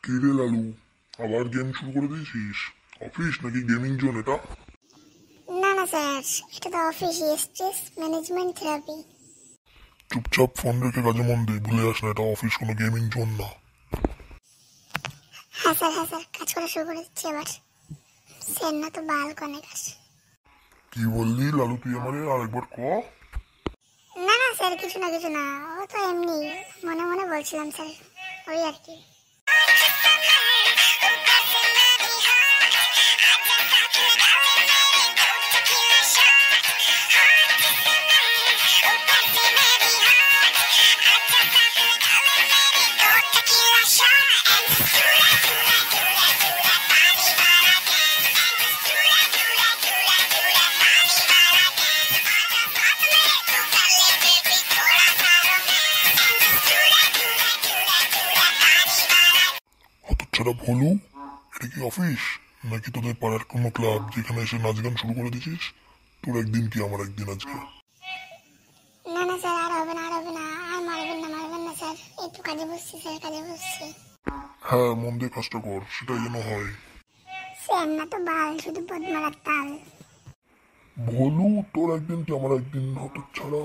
কি রে লালু, আবার গেম শুরু করে দিয়েছিস? অফিস নাকি গেমিং জোন এটা? না না স্যার, এটা তো অফিস স্ট্রেস ম্যানেজমেন্ট থেরাপি। চুপচাপ ফোন রেখে কাজে মন দে, ভুলে যাস না এটা অফিস, কোনো গেমিং জোন না। হ্যাঁ স্যার, কাজ করা শুরু করে দিচ্ছি আবার। স্যার না তো বাল কনে কাজ। কি বললি লালু তুই আমারে, আর একবার ক। না না স্যার, কিছু না, ও তো এমনি মনে মনে বলছিলাম স্যার, ওই আর কি। হতচ্ছাড়া ভোলু, এটা কি অফিস নাকি তোদের পাড়ার কোনো ক্লাব যেখানে এসে নাচ গান শুরু করে দিছিস? তোর একদিন কি আমার একদিন আজকে। না না স্যার, আর হবে না, আর মারবেন না স্যার, একটু কাজে বসছি স্যার, কাজে বসছি। হ্যাঁ, মন দিয়ে কাজটা কর, সেটাই যেন হয়। স্যার না তো বাল, শুধু পদ মারার তাল। ভোলু, তোর একদিন কি আমার একদিন, হতচ্ছাড়া।